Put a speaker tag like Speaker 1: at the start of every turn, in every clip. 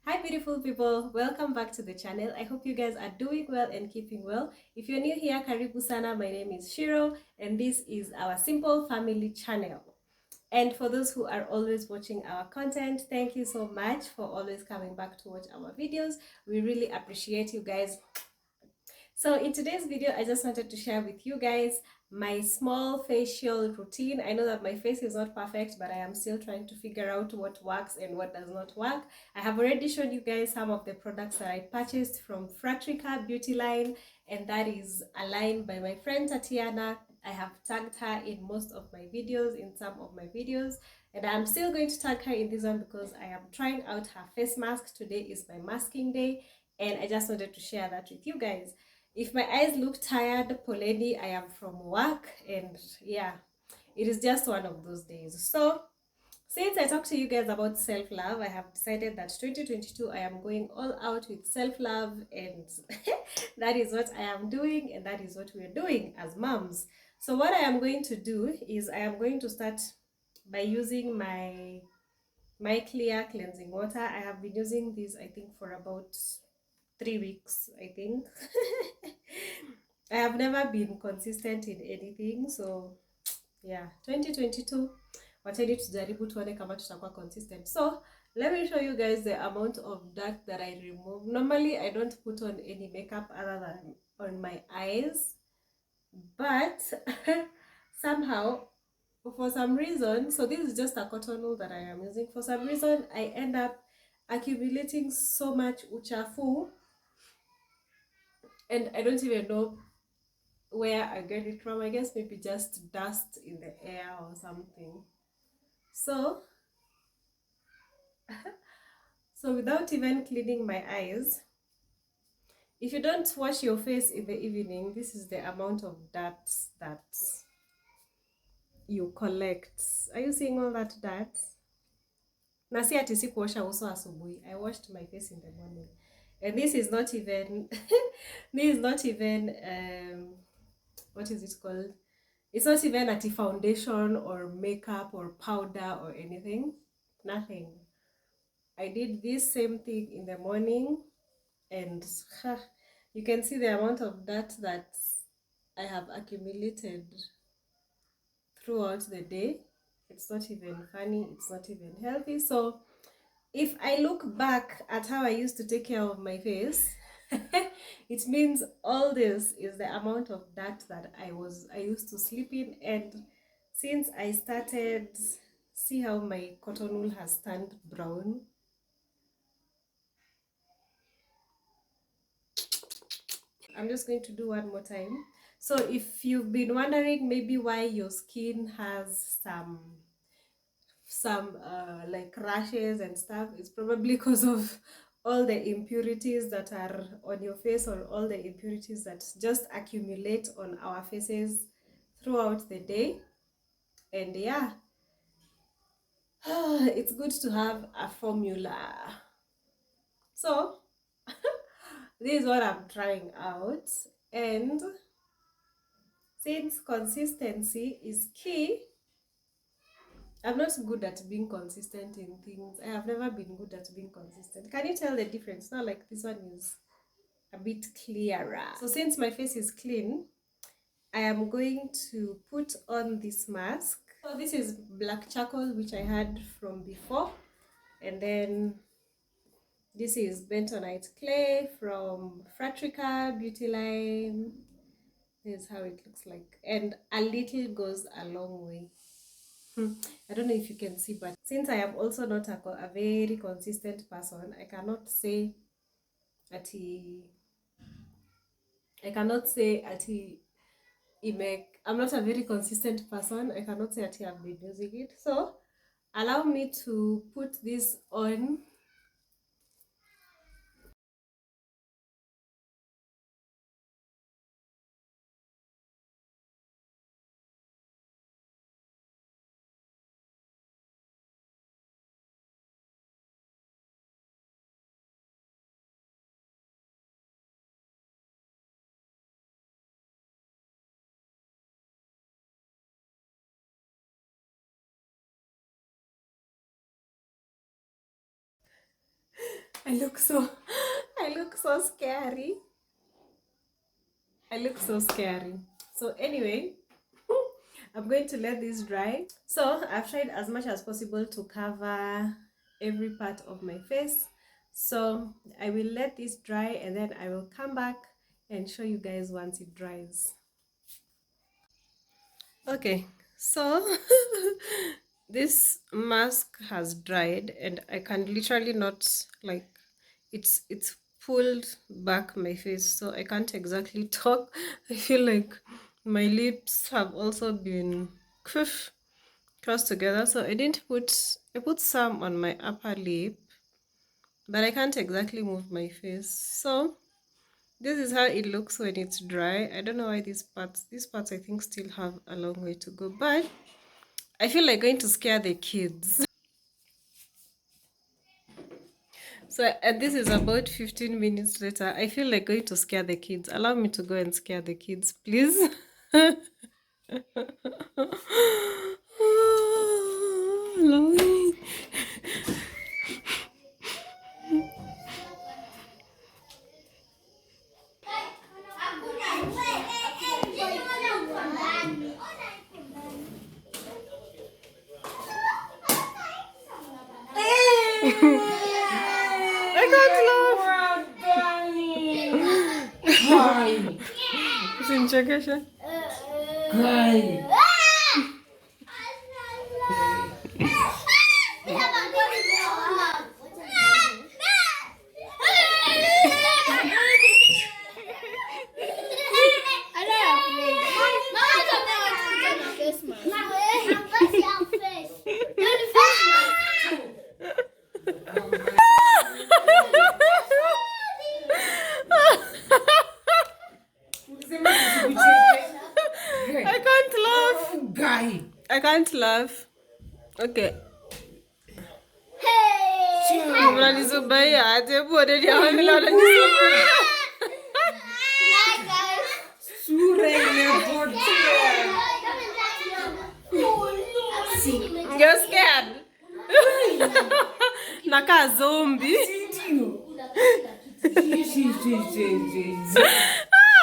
Speaker 1: Hi beautiful people, welcome back to the channel. I hope you guys are doing well and keeping well. If you're new here, karibu sana. My name is Shiro and this is our simple family channel. And for those who are always watching our content, thank you so much for always coming back to watch our videos. We really appreciate you guys. So in today's video, I just wanted to share with you guys my small facial routine. I know that my face is not perfect, but I am still trying to figure out what works and what does not work. I have already shown you guys some of the products that I purchased from Fratrica Beauty Line, and that is a line by my friend Tatiana. I have tagged her in most of my videos, in some of my videos, and I'm still going to tag her in this one because I am trying out her face mask. Today is my masking day, and I just wanted to share that with you guys. If my eyes look tired, poleni, I am from work, and yeah, it is just one of those days. So since I talked to you guys about self-love, I have decided that 2022 I am going all out with self-love, and that is what I am doing, and that is what we are doing as moms. So what I am going to do is I am going to start by using my clear cleansing water. I have been using this, I think, for about 3 weeks, I think. I have never been consistent in anything, so yeah, 2022 wacheni tujaribu tuone kama tutakuwa consistent. So let me show you guys the amount of dirt that I remove. Normally I don't put on any makeup other than on my eyes, but somehow, for some reason, so this is just a cotton wool that I am using. For some reason I end up accumulating so much uchafu, and I don't even know where I get it from. I guess maybe just dust in the air or something. So without even cleaning my eyes, if you don't wash your face in the evening, this is the amount of dirt that you collect. Are you seeing all that dirt? Na si ati sikuosha uso asubuhi. I washed my face in the morning. And this is not even this is not even what is it called? It's not even at foundation or makeup or powder or anything. Nothing. I did this same thing in the morning, and you can see the amount of dirt that I have accumulated throughout the day. It's not even funny, it's not even healthy. So if I look back at how I used to take care of my face, it means all this is the amount of dirt that I used to sleep in. And since I started, see how my cotton wool has turned brown. I'm just going to do one more time. So if you've been wondering maybe why your skin has some like rashes and stuff, it's probably because of all the impurities that are on your face, or all the impurities that just accumulate on our faces throughout the day. And yeah, it's good to have a formula. So this is what I'm trying out, and since consistency is key, I'm not good at being consistent in things. I have never been good at being consistent. Can you tell the difference? Not like this one is a bit clearer. So since my face is clean, I am going to put on this mask. So this is black charcoal, which I had from before. And then this is Bentonite clay from Fratrica Beauty Line. This is how it looks like. And a little goes a long way. I don't know if you can see, but since I am also not a very consistent person, I cannot say ati I'm not a very consistent person. I cannot say ati I've been using it. So allow me to put this on. I look so scary. I look so scary. So anyway, I'm going to let this dry. So I've tried as much as possible to cover every part of my face. So I will let this dry and then I will come back and show you guys once it dries. Okay, so this mask has dried and I can literally not, like, it's pulled back my face, so I can't exactly talk. I feel like my lips have also been crossed together, so I put some on my upper lip, but I can't exactly move my face. So this is how it looks when it's dry. I don't know why these parts I think still have a long way to go, but I feel like going to scare the kids. So, and this is about 15 minutes later. I feel like going to scare the kids. Allow me to go and scare the kids, please. Lord. I can't laugh. It's in Chekesha. I can't laugh. Okay. Mnanizubaya aje bode dia mnanizubaya. You're scared. Naka zombie.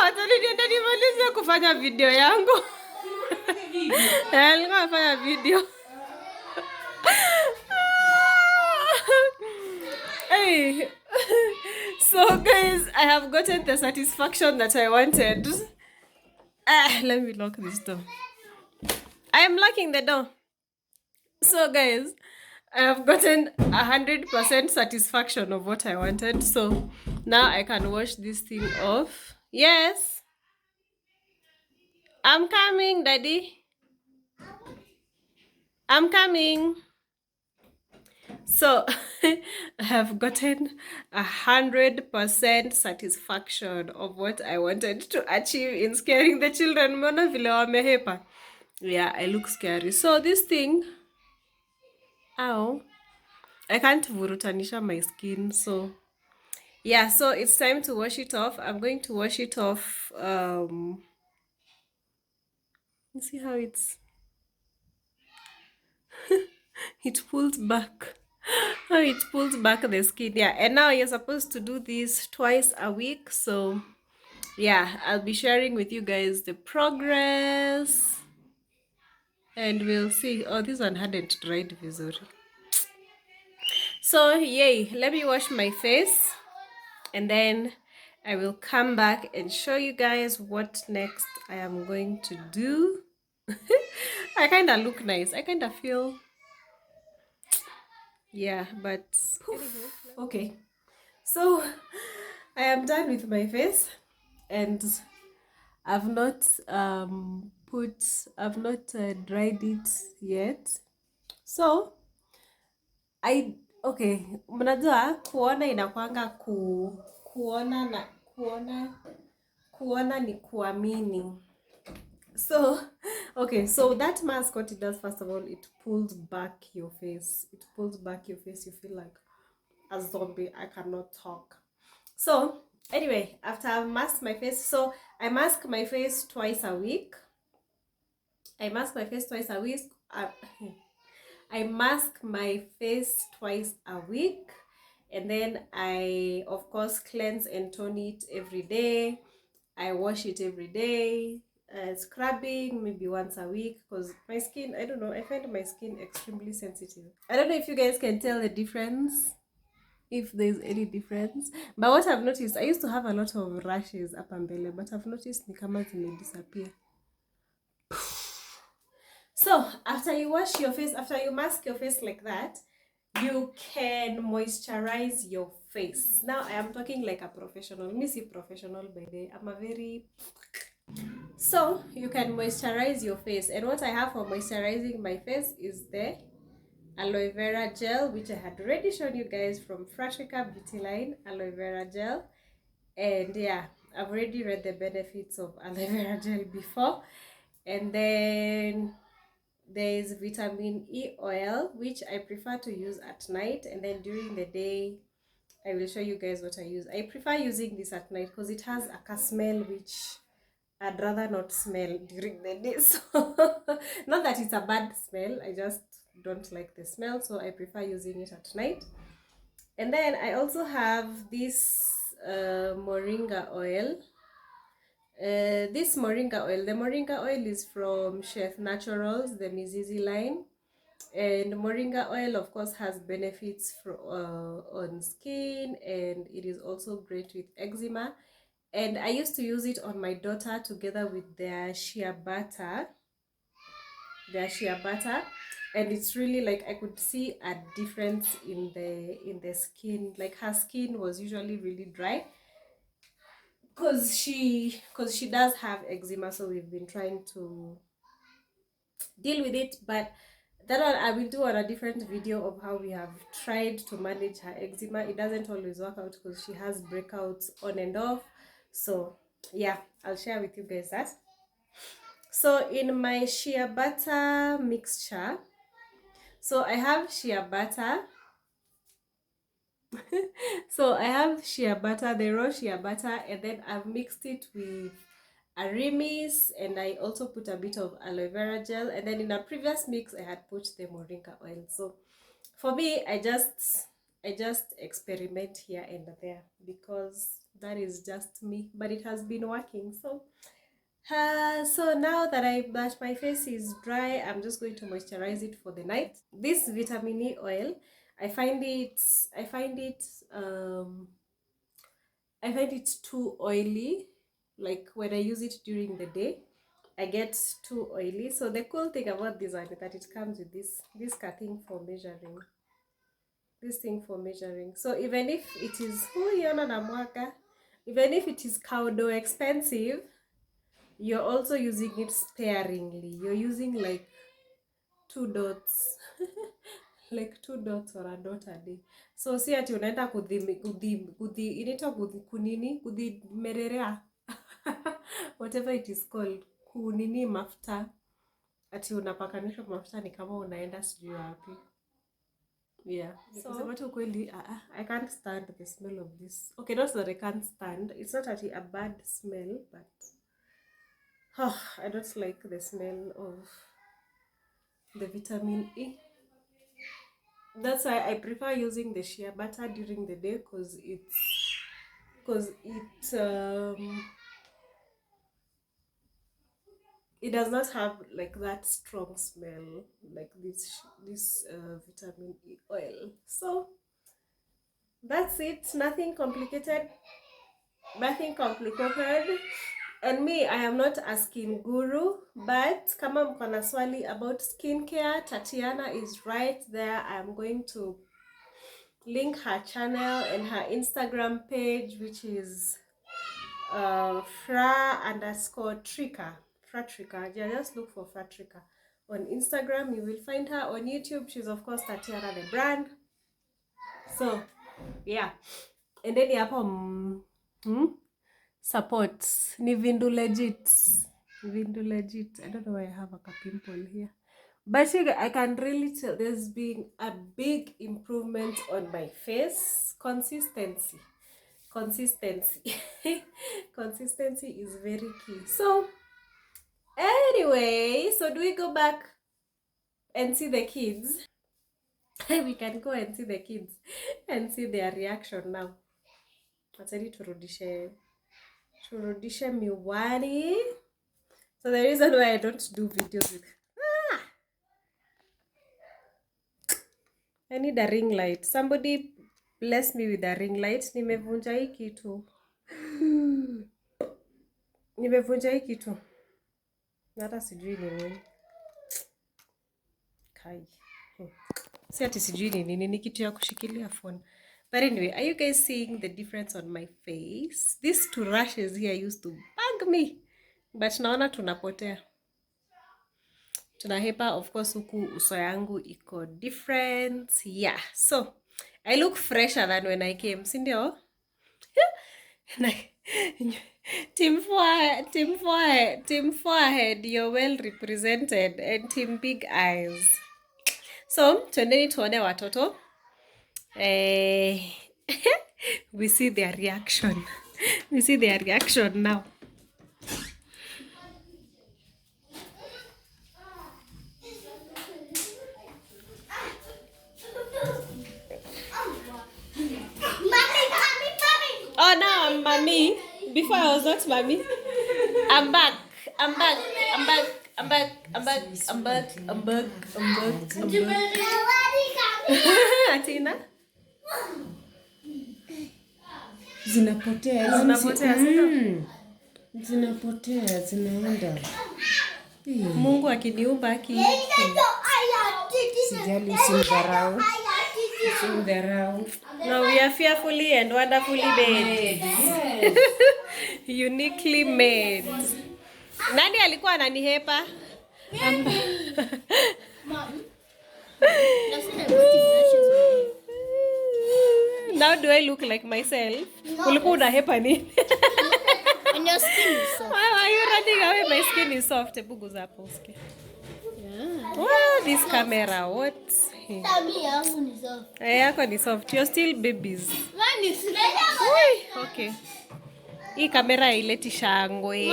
Speaker 1: Watali niende nimalize kufanya video yangu. Nilikuwa nafanya video. Hey. So guys, I have gotten the satisfaction that I wanted. Let me lock this door. I am locking the door. So guys, I have gotten 100% satisfaction of what I wanted. So now I can wash this thing off. Yes. I'm coming, Daddy. I'm coming. So I have gotten 100% satisfaction of what I wanted to achieve in scaring the children. Mona vile wamehepa. Yeah, I look scary. So this thing, ow, I can't vurutanisha my skin. So yeah, so it's time to wash it off. I'm going to wash it off. You see how it pulls back. How it pulls back the skin. Yeah, and now you're supposed to do this twice a week. So yeah, I'll be sharing with you guys the progress. And we'll see. Oh, this one hadn't dried vizuri. So yay, let me wash my face. And then I will come back and show you guys what next I am going to do. I kind of look nice. I kind of feel, yeah, but okay. So I am done with my face and I've not dried it yet. So okay, mnajua kuona inakwanga kuona ni kuamini. So okay, so that mask, what it does, first of all, it pulls back your face. You feel like a zombie. I cannot talk. So anyway, after I've masked my face, so I mask my face twice a week. I mask my face twice a week. And then I of course cleanse and tone it every day. I wash it every day. Scrubbing maybe once a week, because my skin, I don't know, I find my skin extremely sensitive. I don't know if you guys can tell the difference, if there's any difference, but what I've noticed, I used to have a lot of rashes up mbele, but I've noticed ni kama zime disappear. So after you wash your face, after you mask your face like that, you can moisturize your face. Now I am talking like a professional. Me see professional by day. I'm a very... So you can moisturize your face, and what I have for moisturizing my face is the aloe vera gel, which I had already shown you guys from Fratrica Beauty line, aloe vera gel. And yeah, I've already read the benefits of aloe vera gel before. And then there is vitamin E oil, which I prefer to use at night, and then during the day I will show you guys what I use. I prefer using this at night because it has a smell which I'd rather not smell during the day. So not that it's a bad smell, I just don't like the smell, so I prefer using it at night. And then I also have this moringa oil. This moringa oil, the moringa oil is from Chef Naturals, the Mizizi line. And moringa oil of course has benefits for, on skin, and it is also great with eczema. And I used to use it on my daughter together with their shea butter, and it's really like I could see a difference in the skin. Like her skin was usually really dry because she does have eczema, so we've been trying to deal with it. But that one I will do on a different video of how we have tried to manage her eczema. It doesn't always work out because she has breakouts on and off. So yeah, I'll share with you guys that. So in my shea butter mixture, so I have shea butter. So I have shea butter, the raw shea butter, and then I've mixed it with a remis, and I also put a bit of aloe vera gel, and then in a previous mix I had put the moringa oil. So for me, I just experiment here and there because that is just me, but it has been working. So so now that my face is dry, I'm just going to moisturize it for the night. This vitamin E oil, I find it um I find it too oily. Like when I use it during the day, I get too oily. So the cool thing about this one is that it comes with this thing for measuring. This thing for measuring. So even if it is even if it is cow dough expensive, you're also using it sparingly. You're using like 2 dots like 2 dots or a dot a day. So si ati unaenda inaitwa kunini kudimererea whatever it is called, kunini mafuta, ati unapakanisha mafuta ni kama unaenda sijui wapi. Yeah, so kusema tu kweli, I can't stand the smell of this. Okay, not that I can't stand, it's not actually a bad smell, but I don't like the smell of the vitamin E. That's why I prefer using the shea butter during the day, because it does not have like that strong smell like this vitamin E oil. So that's it, nothing complicated. And me, I am not a skin guru, but kama mko na swali about skincare, Tatiana is right there. I'm going to link her channel and her Instagram page, which is fra_trika. Yeah, just look for Fratrika on Instagram. You will find her on YouTube. She's of course Tatiana the brand. So yeah, and then hapo support ni Vindu legit. I don't know why I have a pimple here, but I can really tell there's been a big improvement on my face. Consistency consistency is very key. So anyway, so do we go back and see the kids? We can go and see the kids. and see their reaction now. Atari turudishe miwani. So the reason why I don't do videos with I need a ring light. Somebody bless me with a ring light. Nimevunja hii kitu. Nimevunja hii kitu. Hata sijui ni nini. Kai. Si ati sijui ni nini, ni kitu ya kushikilia phone. But anyway, are you guys seeing the difference on my face? These two rashes here used to bug me. But naona tunapotea. Tunahepa, of course, huku uso yangu iko different. Yeah, so I look fresher than when I came. Sindio? Team forehead, you're well represented. And team big eyes. So, tuendeni tuone watoto. We see their reaction. We see their reaction now. Oh, now I'm mommy. Before I was not mommy. I'm back. Atina?
Speaker 2: Zinapotea. Zinapotea, zinaenda.
Speaker 1: Mungu akiniumba
Speaker 2: Sijali, usimdharau.
Speaker 1: No, we are fearfully and wonderfully made.
Speaker 2: Yes.
Speaker 1: Uniquely made. Nani alikuwa ananihepa? Now do I look like myself? Ulikuwa unahepa nini?
Speaker 3: And your skin is soft.
Speaker 1: Why are you running away? My skin is soft. Bugu za poske.
Speaker 3: Yeah.
Speaker 1: Wow, this camera, what?
Speaker 3: Tabia yangu ni soft.
Speaker 1: Yako ni soft. You're still babies.
Speaker 3: Mine is
Speaker 1: Okay. Hii kamera haileti shangwe.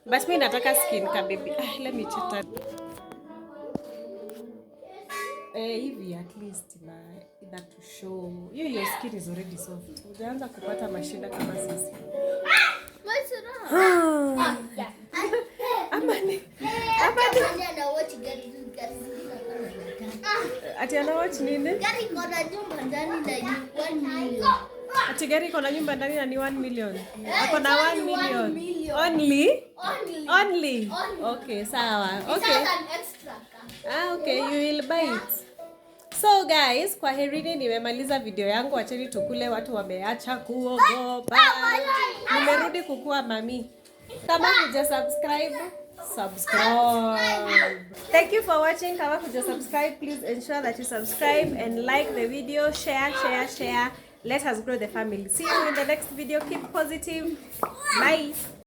Speaker 1: But mimi nataka skin ka baby. Let me check that. Hivi at least ina to show. Your skin is already soft. Ujaanza kupata mashida kama sisi. Amani. Ati ana watch nini?
Speaker 3: Gari kona nyumba ndani na 1 million.
Speaker 1: Ati gari kona nyumba ndani na ni 1 million. Ako na 1 million. Only? Okay, sawa. Okay. Okay, you will buy it. So guys, kwa herini nimemaliza video yangu. Acheni tukule, watu wameacha kuogopa. Nimerudi kukua mami. Kama huja subscribe. Thank you for watching. Kama huja subscribe, please ensure that you subscribe and like the video. Share. Let us grow the family. See you in the next video. Keep positive. Bye.